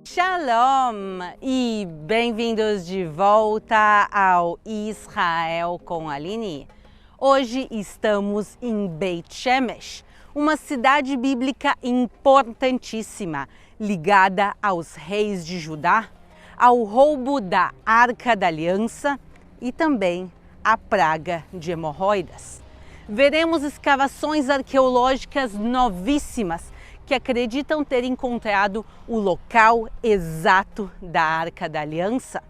Shalom e bem-vindos de volta ao Israel com Aline. Hoje estamos em Beit Shemesh, uma cidade bíblica importantíssima, ligada aos reis de Judá, ao roubo da Arca da Aliança e também à praga de hemorroidas. Veremos escavações arqueológicas novíssimas que acreditam ter encontrado o local exato da Arca da Aliança.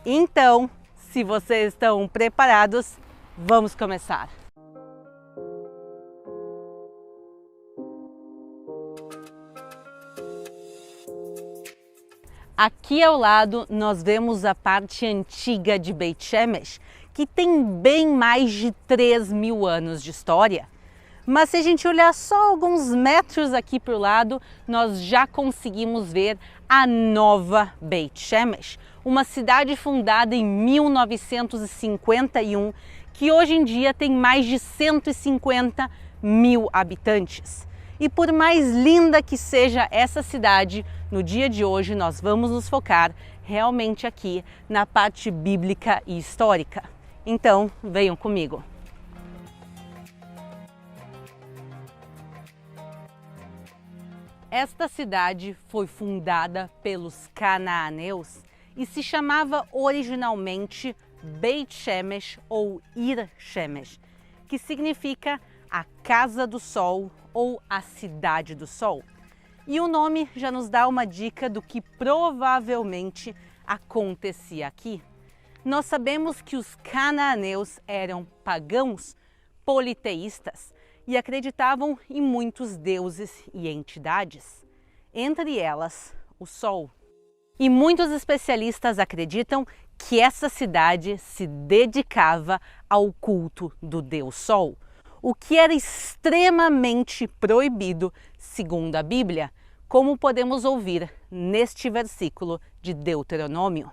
Então, se vocês estão preparados, vamos começar! Aqui ao lado nós vemos a parte antiga de Beit Shemesh, que tem bem mais de 3.000 anos de história. Mas se a gente olhar só alguns metros aqui para o lado, nós já conseguimos ver a nova Beit Shemesh, uma cidade fundada em 1951, que hoje em dia tem mais de 150 mil habitantes. E por mais linda que seja essa cidade, no dia de hoje nós vamos nos focar realmente aqui na parte bíblica e histórica. Então, venham comigo! Esta cidade foi fundada pelos cananeus e se chamava originalmente Beit Shemesh ou Ir Shemesh, que significa a Casa do Sol ou a Cidade do Sol. E o nome já nos dá uma dica do que provavelmente acontecia aqui. Nós sabemos que os cananeus eram pagãos, politeístas, e acreditavam em muitos deuses e entidades, entre elas o Sol. E muitos especialistas acreditam que essa cidade se dedicava ao culto do Deus Sol, o que era extremamente proibido segundo a Bíblia, como podemos ouvir neste versículo de Deuteronômio.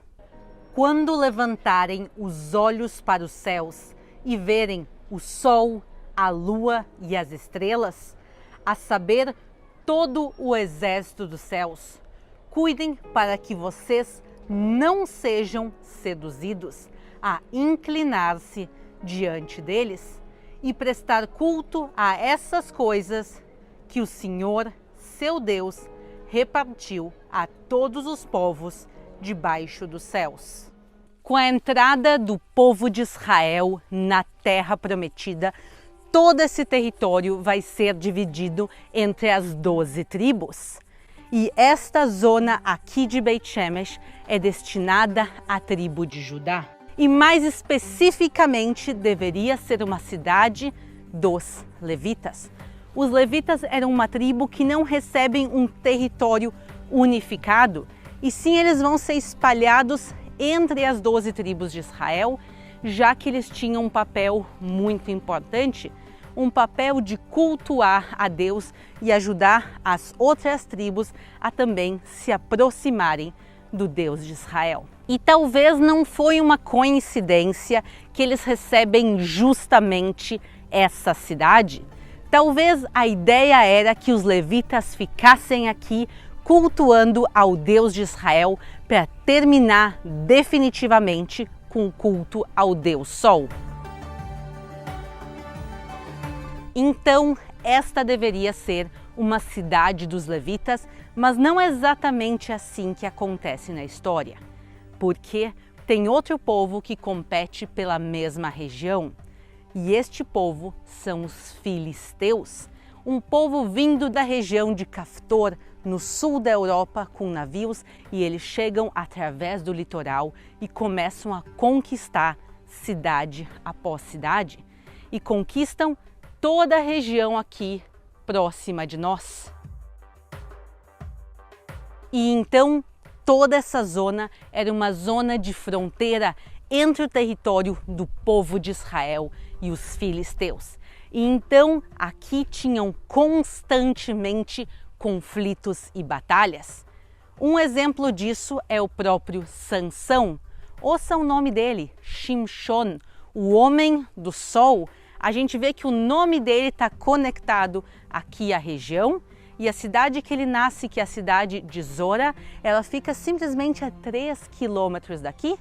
Quando levantarem os olhos para os céus e verem o Sol, a lua e as estrelas, a saber, todo o exército dos céus, cuidem para que vocês não sejam seduzidos a inclinar-se diante deles e prestar culto a essas coisas que o Senhor, seu Deus, repartiu a todos os povos debaixo dos céus. Com a entrada do povo de Israel na Terra Prometida, todo esse território vai ser dividido entre as 12 tribos. E esta zona aqui de Beit Shemesh é destinada à tribo de Judá. E mais especificamente deveria ser uma cidade dos levitas. Os levitas eram uma tribo que não recebem um território unificado, e sim eles vão ser espalhados entre as 12 tribos de Israel, já que eles tinham um papel muito importante, um papel de cultuar a Deus e ajudar as outras tribos a também se aproximarem do Deus de Israel. E talvez não foi uma coincidência que eles recebem justamente essa cidade. Talvez a ideia era que os levitas ficassem aqui cultuando ao Deus de Israel para terminar definitivamente com o culto ao Deus Sol. Então, esta deveria ser uma cidade dos levitas, mas não é exatamente assim que acontece na história, porque tem outro povo que compete pela mesma região, e este povo são os filisteus, um povo vindo da região de Caftor, no sul da Europa, com navios, e eles chegam através do litoral e começam a conquistar cidade após cidade, e conquistam toda a região aqui próxima de nós. E então toda essa zona era uma zona de fronteira entre o território do povo de Israel e os filisteus. E então aqui tinham constantemente conflitos e batalhas. Um exemplo disso é o próprio Sansão. Ouça o nome dele, Shimshon, o homem do sol. A gente vê que o nome dele está conectado aqui à região E a cidade que ele nasce, que é a cidade de Zora, ela fica simplesmente a 3 quilômetros daqui,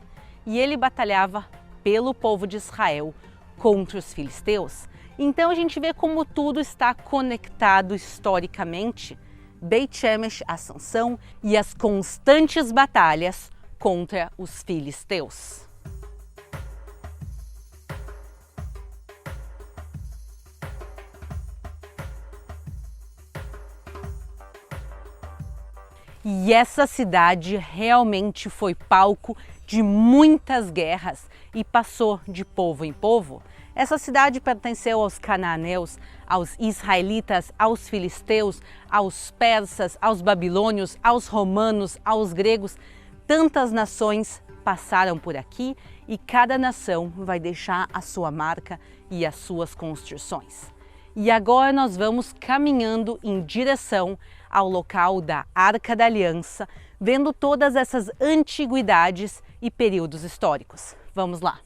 e ele batalhava pelo povo de Israel contra os filisteus. Então a gente vê como tudo está conectado historicamente. Beit Shemesh, Assunção e as constantes batalhas contra os filisteus. E essa cidade realmente foi palco de muitas guerras e passou de povo em povo. Essa cidade pertenceu aos cananeus, aos israelitas, aos filisteus, aos persas, aos babilônios, aos romanos, aos gregos. Tantas nações passaram por aqui e cada nação vai deixar a sua marca e as suas construções. E agora nós vamos caminhando em direção ao local da Arca da Aliança, vendo todas essas antiguidades e períodos históricos. Vamos lá!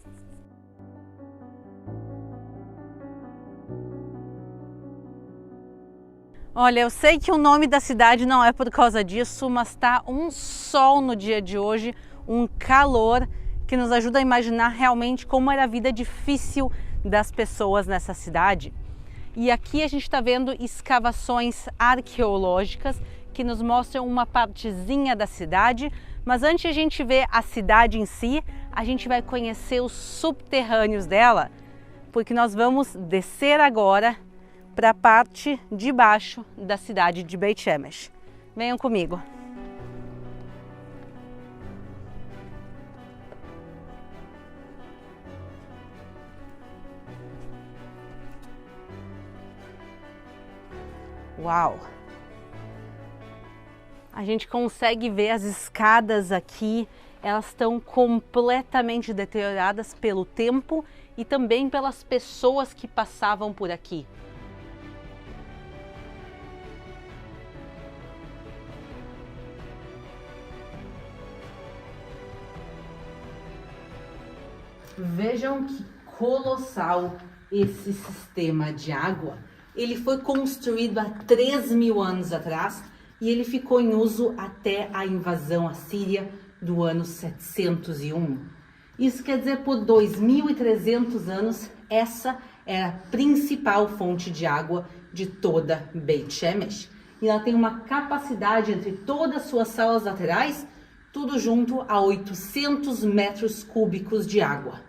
Olha, eu sei que o nome da cidade não é por causa disso, mas tá um sol no dia de hoje, um calor que nos ajuda a imaginar realmente como era a vida difícil das pessoas nessa cidade. E aqui a gente está vendo escavações arqueológicas que nos mostram uma partezinha da cidade, mas antes de a gente ver a cidade em si, a gente vai conhecer os subterrâneos dela, porque nós vamos descer agora para a parte de baixo da cidade de Beit Shemesh. Venham comigo. Uau! A gente consegue ver as escadas aqui, elas estão completamente deterioradas pelo tempo e também pelas pessoas que passavam por aqui. Vejam que colossal esse sistema de água. Ele foi construído há 3.000 anos atrás e ele ficou em uso até a invasão assíria do ano 701. Isso quer dizer, por 2.300 anos, essa era a principal fonte de água de toda Beit Shemesh. E ela tem uma capacidade entre todas as suas salas laterais, tudo junto a 800 metros cúbicos de água.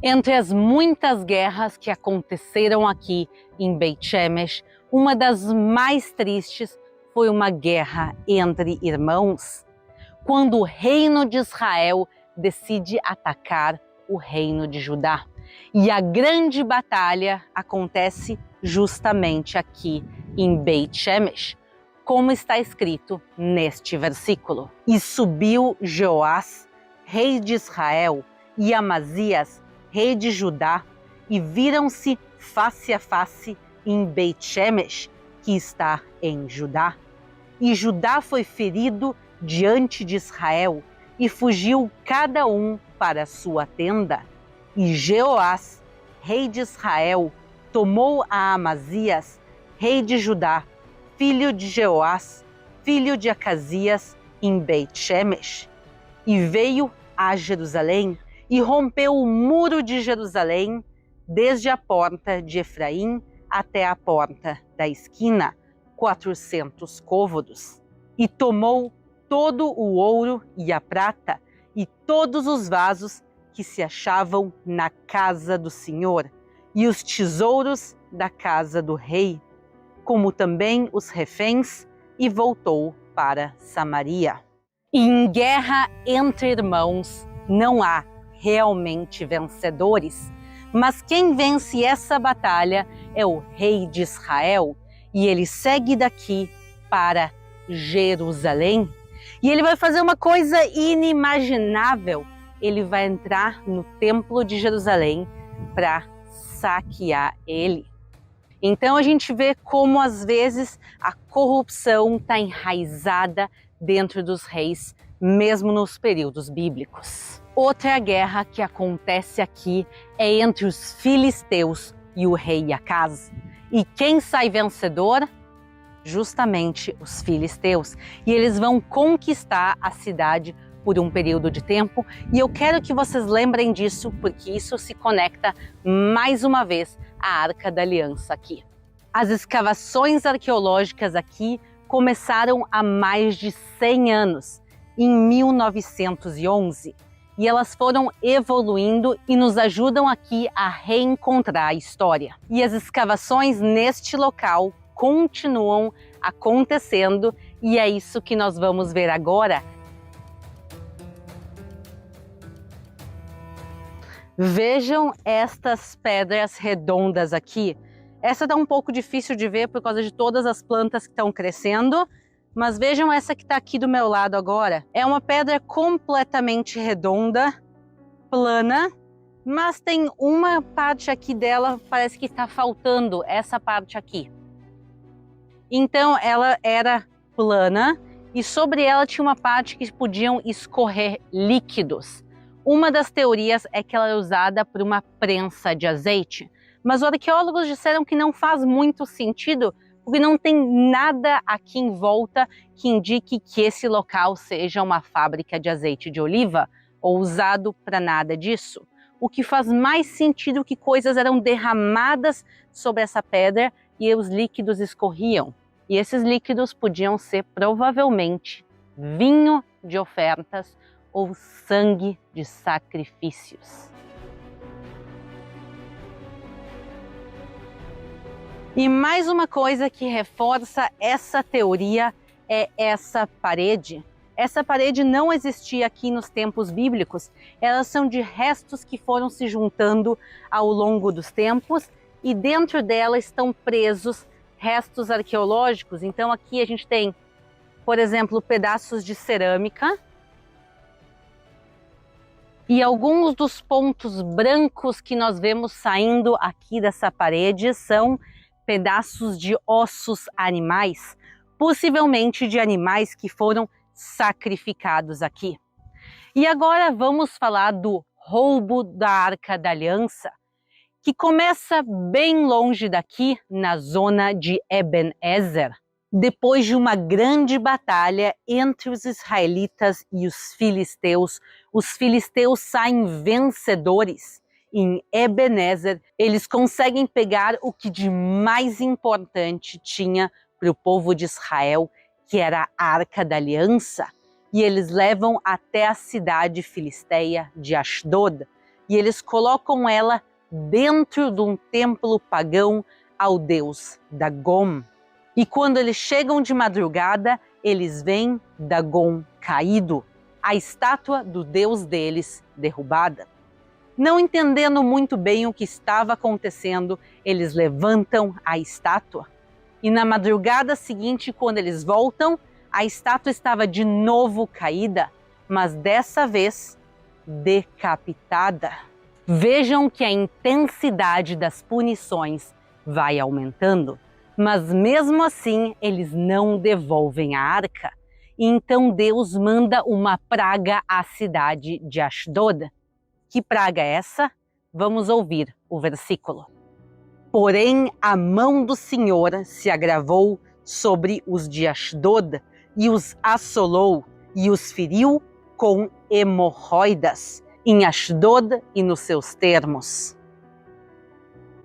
Entre as muitas guerras que aconteceram aqui em Beit Shemesh, uma das mais tristes foi uma guerra entre irmãos, quando o reino de Israel decide atacar o reino de Judá. E a grande batalha acontece justamente aqui em Beit Shemesh, como está escrito neste versículo. E subiu Jeoás, rei de Israel, e Amazias, rei de Judá, e viram-se face a face em Beit Shemesh, que está em Judá. E Judá foi ferido diante de Israel, e fugiu cada um para sua tenda. E Jeoás, rei de Israel, tomou a Amazias, rei de Judá, filho de Jeoás, filho de Acasias, em Beit Shemesh, e veio a Jerusalém, e rompeu o muro de Jerusalém, desde a porta de Efraim até a porta da esquina, 400 côvados. E tomou todo o ouro e a prata, e todos os vasos que se achavam na casa do Senhor, e os tesouros da casa do rei, como também os reféns, e voltou para Samaria. E em guerra entre irmãos não há realmente vencedores, mas quem vence essa batalha é o rei de Israel, e ele segue daqui para Jerusalém, e ele vai fazer uma coisa inimaginável. Ele vai entrar no templo de Jerusalém para saquear ele. Então a gente vê como às vezes a corrupção está enraizada dentro dos reis, mesmo nos períodos bíblicos. Outra guerra que acontece aqui é entre os filisteus e o rei Acaz. E quem sai vencedor? Justamente os filisteus. E eles vão conquistar a cidade por um período de tempo. E eu quero que vocês lembrem disso, porque isso se conecta mais uma vez à Arca da Aliança aqui. As escavações arqueológicas aqui começaram há mais de 100 anos, em 1911. E elas foram evoluindo e nos ajudam aqui a reencontrar a história. E as escavações neste local continuam acontecendo e é isso que nós vamos ver agora. Vejam estas pedras redondas aqui. Essa está um pouco difícil de ver por causa de todas as plantas que estão crescendo, mas vejam essa que está aqui do meu lado agora. É uma pedra completamente redonda, plana, mas tem uma parte aqui dela, parece que está faltando essa parte aqui. Então ela era plana e sobre ela tinha uma parte que podiam escorrer líquidos. Uma das teorias é que ela é usada por uma prensa de azeite, mas os arqueólogos disseram que não faz muito sentido, porque não tem nada aqui em volta que indique que esse local seja uma fábrica de azeite de oliva ou usado para nada disso. O que faz mais sentido que coisas eram derramadas sobre essa pedra e os líquidos escorriam. E esses líquidos podiam ser provavelmente vinho de ofertas ou sangue de sacrifícios. E mais uma coisa que reforça essa teoria é essa parede. Essa parede não existia aqui nos tempos bíblicos, elas são de restos que foram se juntando ao longo dos tempos e dentro dela estão presos restos arqueológicos. Então aqui a gente tem, por exemplo, pedaços de cerâmica. E alguns dos pontos brancos que nós vemos saindo aqui dessa parede são pedaços de ossos animais, possivelmente de animais que foram sacrificados aqui. E agora vamos falar do roubo da Arca da Aliança, que começa bem longe daqui, na zona de Eben-Ezer. Depois de uma grande batalha entre os israelitas e os filisteus saem vencedores. Em Eben-Ezer, eles conseguem pegar o que de mais importante tinha para o povo de Israel, que era a Arca da Aliança, e eles levam até a cidade filisteia de Ashdod, e eles colocam ela dentro de um templo pagão ao deus Dagon. E quando eles chegam de madrugada, eles veem Dagon caído, a estátua do deus deles derrubada. Não entendendo muito bem o que estava acontecendo, eles levantam a estátua. E na madrugada seguinte, quando eles voltam, a estátua estava de novo caída, mas dessa vez decapitada. Vejam que a intensidade das punições vai aumentando, mas mesmo assim eles não devolvem a arca. E então Deus manda uma praga à cidade de Ashdod. Que praga é essa? Vamos ouvir o versículo. Porém, a mão do Senhor se agravou sobre os de Ashdod e os assolou e os feriu com hemorroidas em Ashdod e nos seus termos.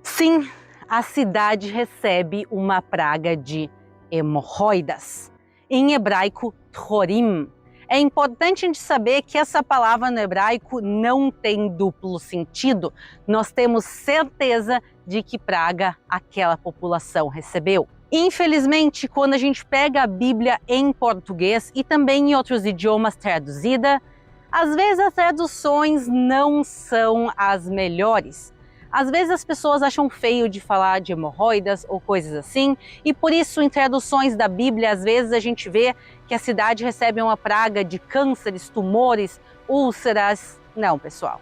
Sim, a cidade recebe uma praga de hemorroidas. Em hebraico, trorim. É importante a gente saber que essa palavra no hebraico não tem duplo sentido. Nós temos certeza de que praga aquela população recebeu. Infelizmente, quando a gente pega a Bíblia em português e também em outros idiomas traduzida, às vezes as traduções não são as melhores. Às vezes as pessoas acham feio de falar de hemorroidas ou coisas assim, e por isso em traduções da Bíblia, às vezes a gente vê que a cidade recebe uma praga de cânceres, tumores, úlceras. Não, pessoal.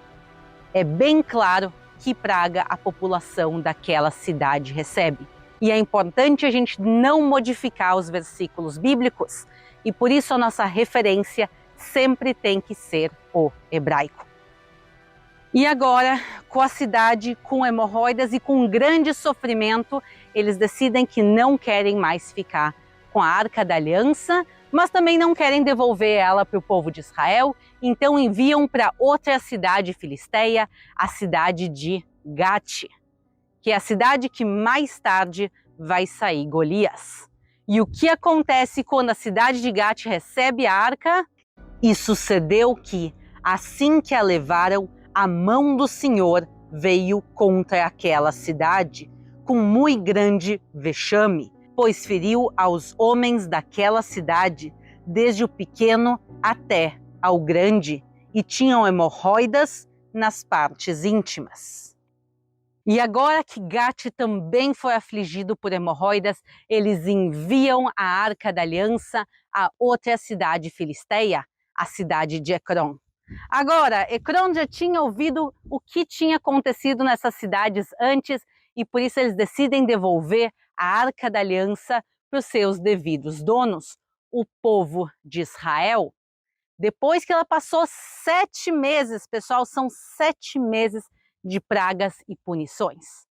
É bem claro que praga a população daquela cidade recebe. E é importante a gente não modificar os versículos bíblicos, e por isso a nossa referência sempre tem que ser o hebraico. E agora, com a cidade com hemorroidas e com grande sofrimento, eles decidem que não querem mais ficar com a Arca da Aliança, mas também não querem devolver ela para o povo de Israel, então enviam para outra cidade filisteia, a cidade de Gate, que é a cidade que mais tarde vai sair Golias. E o que acontece quando a cidade de Gate recebe a arca? E sucedeu que, assim que a levaram, a mão do Senhor veio contra aquela cidade, com muito grande vexame, pois feriu aos homens daquela cidade, desde o pequeno até ao grande, e tinham hemorroidas nas partes íntimas. E agora que Gate também foi afligido por hemorroidas, eles enviam a Arca da Aliança a outra cidade filisteia, a cidade de Ecrom. Agora, Ecrom já tinha ouvido o que tinha acontecido nessas cidades antes e por isso eles decidem devolver a Arca da Aliança para os seus devidos donos, o povo de Israel. Depois que ela passou 7 meses, pessoal, são 7 meses de pragas e punições.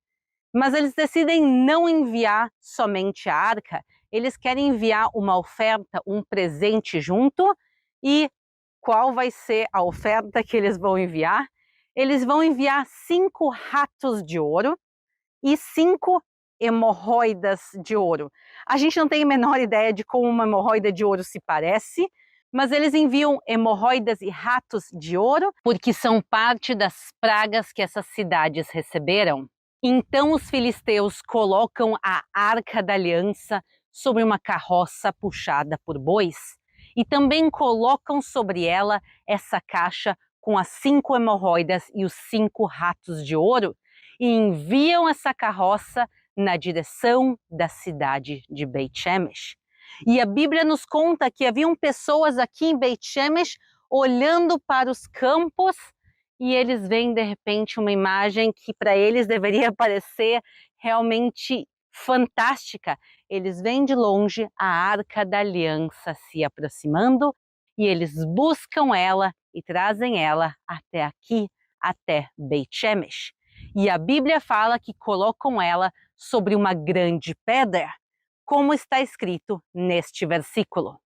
Mas eles decidem não enviar somente a arca, eles querem enviar uma oferta, um presente junto. E qual vai ser a oferta que eles vão enviar? Eles vão enviar 5 ratos de ouro e 5 hemorroidas de ouro. A gente não tem a menor ideia de como uma hemorroida de ouro se parece, mas eles enviam hemorroidas e ratos de ouro porque são parte das pragas que essas cidades receberam. Então os filisteus colocam a Arca da Aliança sobre uma carroça puxada por bois e também colocam sobre ela essa caixa com as 5 hemorroidas e os 5 ratos de ouro e enviam essa carroça na direção da cidade de Beit Shemesh. E a Bíblia nos conta que haviam pessoas aqui em Beit Shemesh olhando para os campos e eles veem de repente uma imagem que para eles deveria parecer realmente fantástica. Eles veem de longe a Arca da Aliança se aproximando e eles buscam ela e trazem ela até aqui, até Beit Shemesh. E a Bíblia fala que colocam ela sobre uma grande pedra, como está escrito neste versículo.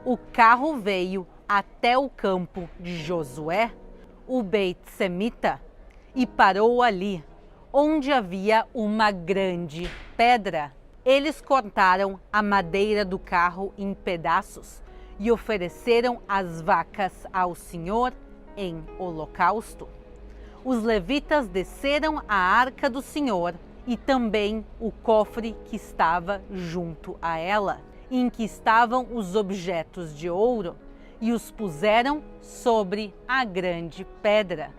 O carro veio até o campo de Josué, o Beit-Semita, e parou ali, onde havia uma grande pedra. Eles cortaram a madeira do carro em pedaços e ofereceram as vacas ao Senhor em holocausto. Os levitas desceram a arca do Senhor e também o cofre que estava junto a ela, em que estavam os objetos de ouro, e os puseram sobre a grande pedra.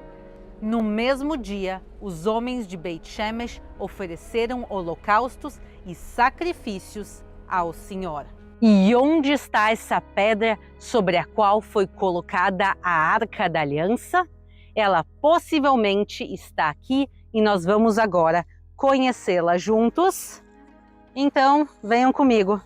No mesmo dia, os homens de Beit Shemesh ofereceram holocaustos e sacrifícios ao Senhor. E onde está essa pedra sobre a qual foi colocada a Arca da Aliança? Ela possivelmente está aqui e nós vamos agora conhecê-la juntos. Então, venham comigo.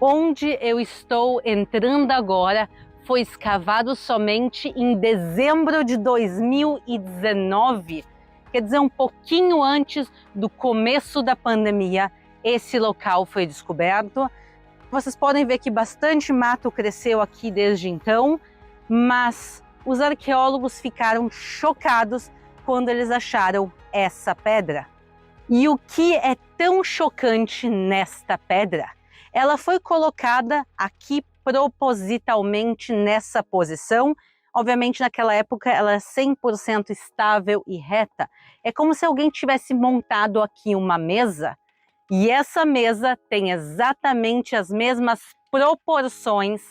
Onde eu estou entrando agora foi escavado somente em dezembro de 2019, quer dizer, um pouquinho antes do começo da pandemia, esse local foi descoberto. Vocês podem ver que bastante mato cresceu aqui desde então, mas os arqueólogos ficaram chocados quando eles acharam essa pedra. E o que é tão chocante nesta pedra? Ela foi colocada aqui propositalmente nessa posição. Obviamente, naquela época, ela é 100% estável e reta. É como se alguém tivesse montado aqui uma mesa e essa mesa tem exatamente as mesmas proporções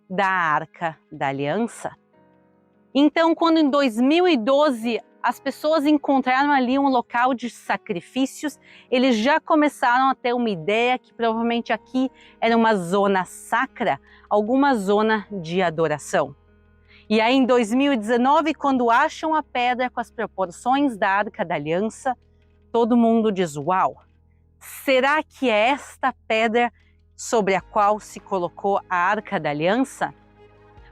da Arca da Aliança. Então, quando em 2012 as pessoas encontraram ali um local de sacrifícios, eles já começaram a ter uma ideia que provavelmente aqui era uma zona sacra, alguma zona de adoração. E aí em 2019, quando acham a pedra com as proporções da Arca da Aliança, todo mundo diz: uau, será que é esta pedra sobre a qual se colocou a Arca da Aliança?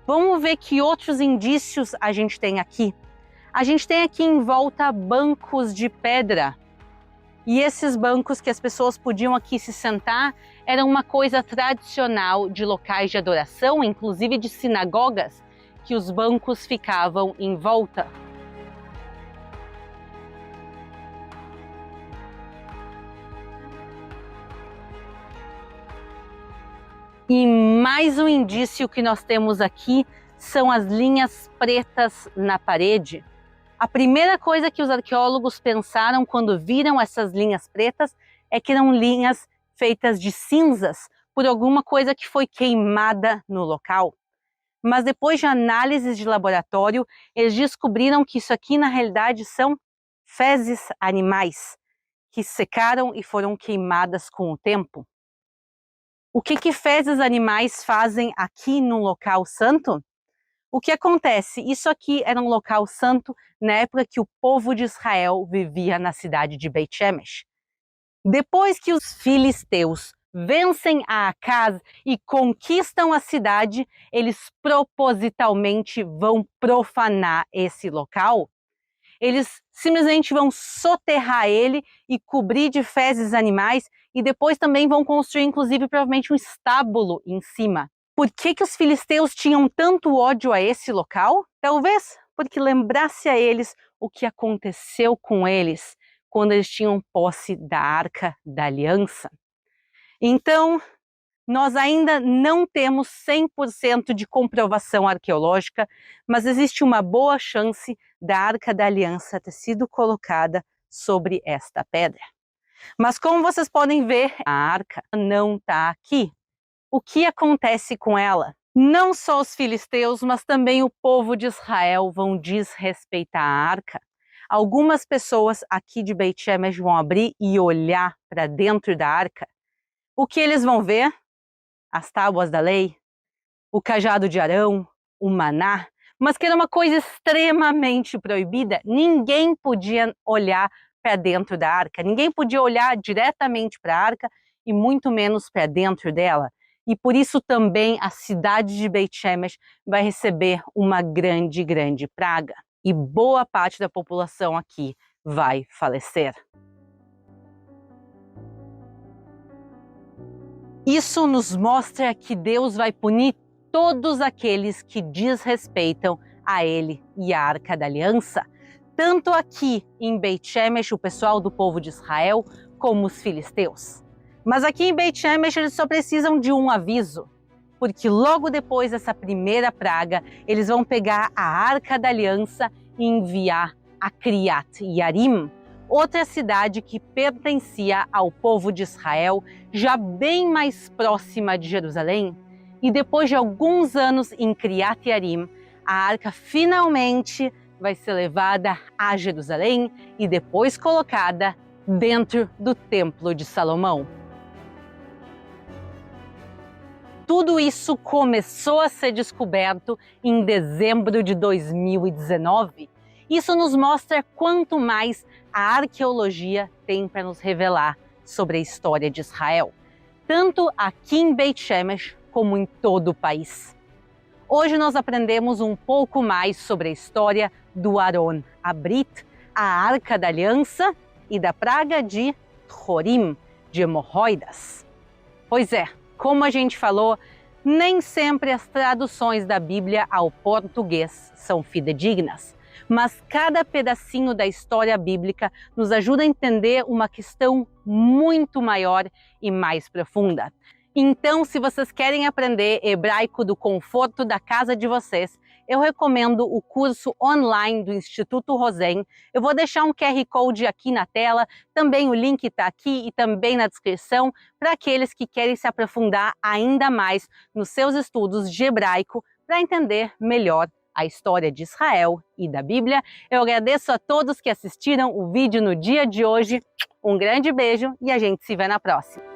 Vamos ver que outros indícios a gente tem aqui. A gente tem aqui em volta bancos de pedra. E esses bancos que as pessoas podiam aqui se sentar eram uma coisa tradicional de locais de adoração, inclusive de sinagogas, que os bancos ficavam em volta. E mais um indício que nós temos aqui são as linhas pretas na parede. A primeira coisa que os arqueólogos pensaram quando viram essas linhas pretas é que eram linhas feitas de cinzas por alguma coisa que foi queimada no local. Mas depois de análises de laboratório, eles descobriram que isso aqui na realidade são fezes animais que secaram e foram queimadas com o tempo. O que fezes animais fazem aqui num local santo? O que acontece? Isso aqui era um local santo na época que o povo de Israel vivia na cidade de Beit Shemesh. Depois que os filisteus vencem a Acaz e conquistam a cidade, eles propositalmente vão profanar esse local. Eles simplesmente vão soterrar ele e cobrir de fezes animais e depois também vão construir, inclusive, provavelmente um estábulo em cima. Por que os filisteus tinham tanto ódio a esse local? Talvez porque lembrasse a eles o que aconteceu com eles quando eles tinham posse da Arca da Aliança. Então, nós ainda não temos 100% de comprovação arqueológica, mas existe uma boa chance da Arca da Aliança ter sido colocada sobre esta pedra. Mas como vocês podem ver, a arca não está aqui. O que acontece com ela? Não só os filisteus, mas também o povo de Israel vão desrespeitar a arca. Algumas pessoas aqui de Beit Shemesh vão abrir e olhar para dentro da arca. O que eles vão ver? As tábuas da lei, o cajado de Arão, o maná, mas que era uma coisa extremamente proibida. Ninguém podia olhar para dentro da arca, ninguém podia olhar diretamente para a arca e muito menos para dentro dela. E por isso também a cidade de Beit Shemesh vai receber uma grande praga. E boa parte da população aqui vai falecer. Isso nos mostra que Deus vai punir todos aqueles que desrespeitam a Ele e a Arca da Aliança, tanto aqui em Beit Shemesh, o pessoal do povo de Israel, como os filisteus. Mas aqui em Beit Shemesh eles só precisam de um aviso, porque logo depois dessa primeira praga, eles vão pegar a Arca da Aliança e enviar a Criat Yarim, outra cidade que pertencia ao povo de Israel, já bem mais próxima de Jerusalém. E depois de alguns anos em Criat Yarim, a arca finalmente vai ser levada a Jerusalém e depois colocada dentro do Templo de Salomão. Tudo isso começou a ser descoberto em dezembro de 2019. Isso nos mostra quanto mais a arqueologia tem para nos revelar sobre a história de Israel, tanto aqui em Beit Shemesh como em todo o país. Hoje nós aprendemos um pouco mais sobre a história do Aron Abrit, a Arca da Aliança e da praga de Tchorim, de hemorroidas. Pois é, como a gente falou, nem sempre as traduções da Bíblia ao português são fidedignas, mas cada pedacinho da história bíblica nos ajuda a entender uma questão muito maior e mais profunda. Então, se vocês querem aprender hebraico do conforto da casa de vocês, eu recomendo o curso online do Instituto Rosen. Eu vou deixar um QR Code aqui na tela, também o link está aqui e também na descrição, para aqueles que querem se aprofundar ainda mais nos seus estudos de hebraico para entender melhor a história de Israel e da Bíblia. Eu agradeço a todos que assistiram o vídeo no dia de hoje. Um grande beijo e a gente se vê na próxima.